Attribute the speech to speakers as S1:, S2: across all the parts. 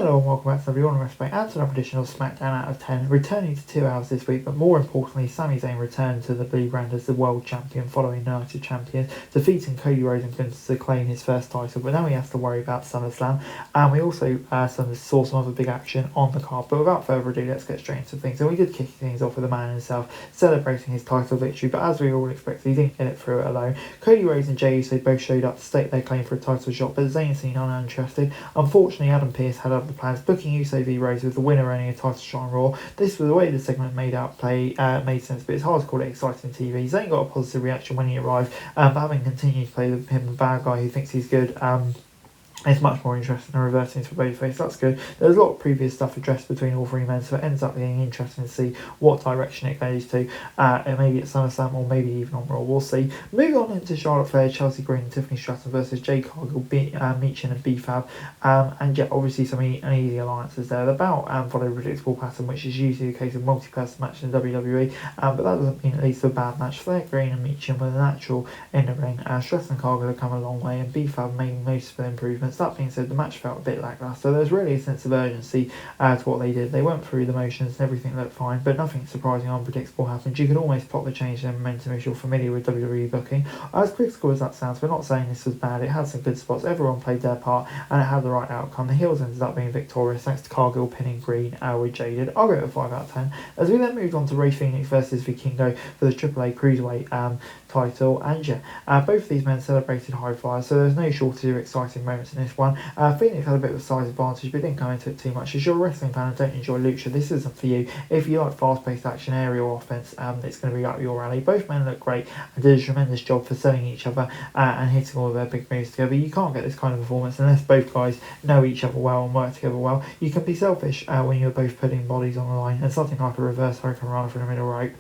S1: Hello and welcome back to Wrestling Wrestling and to another edition of Smackdown Out of 10, returning to 2 hours this week, but more importantly, Sami Zayn returned to the blue brand as the world champion following Night of Champions, defeating Cody Rhodes and Gunther to claim his first title, but now he has to worry about SummerSlam, and we also saw some other big action on the card, but without further ado, let's get straight into things. And we did kick things off with the man himself, celebrating his title victory, but as we all expected, he didn't get it through it alone. Cody Rhodes and Jey Uso both showed up to stake their claim for a title shot, but Zayn seemed uninterested. Unfortunately, Adam Pearce had other plans, booking Uso v Rhodes with the winner earning a title shot on Raw. This was the way the segment made sense, but it's hard to call it exciting TV. Zayn got a positive reaction when he arrived, but having continued to play with him, the bad guy who thinks he's good, it's much more interesting than reversing to babyface. That's good. There's a lot of previous stuff addressed between all three men, so it ends up being interesting to see what direction it goes to. And maybe at SummerSlam or maybe even on Raw. We'll see. Moving on into Charlotte Flair, Chelsea Green and Tiffany Stratton versus Jade Cargill, Meechin and B-Fab. And yeah, obviously some easy alliances there. The bout followed a predictable pattern, which is usually the case of multi-person matches in WWE. But that doesn't mean at least a bad match. Flair, Green and Meechin were the natural in the ring. Stratton and Cargill have come a long way, and B-Fab made noticeable improvements. That being said, the match felt a bit lacklustre. There's really a sense of urgency to what they did. They went through the motions and everything looked fine, but nothing surprising or unpredictable happened. You could almost plot the change in momentum if you're familiar with WWE booking. As critical as that sounds, we're not saying this was bad. It had some good spots. Everyone played their part and it had the right outcome. The heels ended up being victorious thanks to Cargill pinning Green with Jaded. I'll go with a 5 out of 10. As we then moved on to Rey Fenix versus Vikingo for the AAA Cruiserweight title, and yeah, both of these men celebrated high flyers, so there's no shortage of exciting moments in this one. Phoenix had a bit of a size advantage, but didn't go into it too much. As you're a wrestling fan and don't enjoy lucha, this isn't for you. If you like fast-paced action, aerial offense, it's going to be up your alley. Both men look great and did a tremendous job for selling each other and hitting all of their big moves together. You can't get this kind of performance unless both guys know each other well and work together well. You can be selfish when you're both putting bodies on the line, and something like a reverse hurricane runner from the middle rope.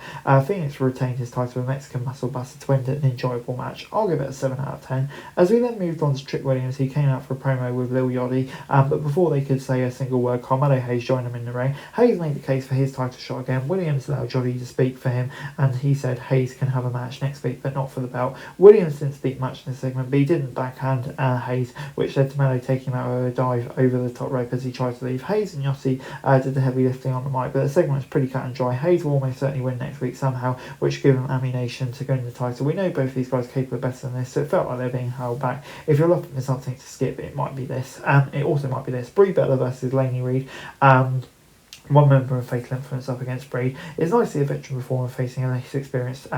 S1: Phoenix retained his title with Mexican Muscle Buster to end an enjoyable match. I'll give it a 7 out of 10. As we then moved on to Trick Williams, he came out for a promo with Lil Yachty, but before they could say a single word, Carmelo Hayes joined him in the ring. Hayes made the case for his title shot again. Williams allowed Yachty to speak for him, and he said Hayes can have a match next week, but not for the belt. Williams didn't speak much in the segment, but he didn't backhand Hayes, which led to Melo taking him out with a dive over the top rope as he tried to leave. Hayes and Yachty did the heavy lifting on the mic, but the segment was pretty cut and dry. Hayes will almost certainly win next week somehow, which gave him ammunition to go in the title. We know both these guys are capable of better than this, so it felt like they're being held back. If you're looking for something to skip, it might be this. It also might be this. Brie Bella versus Lainey Reed. One member of Fatal Influence up against Breed. It's nice to see a veteran performer facing a less experienced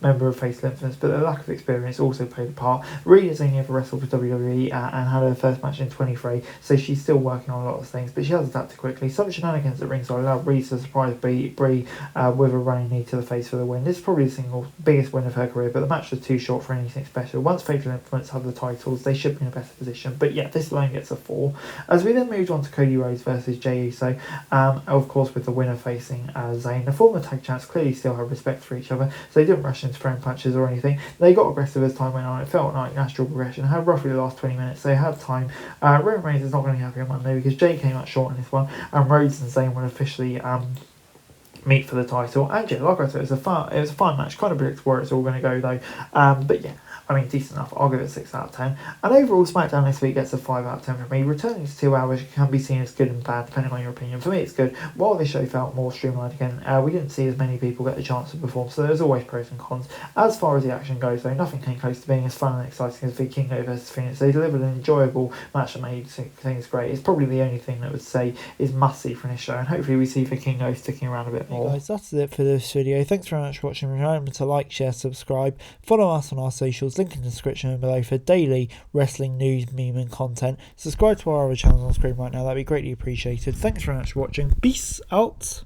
S1: member of Fatal Influence, but the lack of experience also played a part. Reed has only ever wrestled for WWE and had her first match in 23, so she's still working on a lot of things, but she has adapted quickly. Some shenanigans at ringside allowed Reed to surprise Brie with a running knee to the face for the win. This is probably the single biggest win of her career, but the match was too short for anything special. Once Fatal Influence have the titles, they should be in a better position, but yeah, this alone gets a 4. As we then moved on to Cody Rhodes versus Jey Uso, of course with the winner facing Zayn. The former tag champs clearly still have respect for each other, so they didn't rush into throwing punches or anything. They got aggressive as time went on. It felt like natural progression. Had roughly the last 20 minutes, so they had time. Roman Reigns is not going to be happy on Monday because Jey came out short in this one, and Rhodes and Zayn will officially meet for the title. And yeah, like I said, it was a fun match. Kind of predictable where it's all going to go though. But yeah, I mean, decent enough. I'll give it a 6 out of 10. And overall, SmackDown this week gets a 5 out of 10 from me. Returning to 2 hours can be seen as good and bad, depending on your opinion. For me, it's good. While this show felt more streamlined again, we didn't see as many people get the chance to perform, so there's always pros and cons. As far as the action goes, though, nothing came close to being as fun and exciting as Vikingo versus Phoenix. They delivered an enjoyable match that made things great. It's probably the only thing that I would say is must-see for this show, and hopefully we see Vikingo sticking around a bit more.
S2: Hey guys, that's it for this video. Thanks very much for watching. Remember to like, share, subscribe, follow us on our socials, link in the description below for daily wrestling news, meme and content. Subscribe to our other channels on screen right now, that'd be greatly appreciated. Thanks very much for watching. Peace out.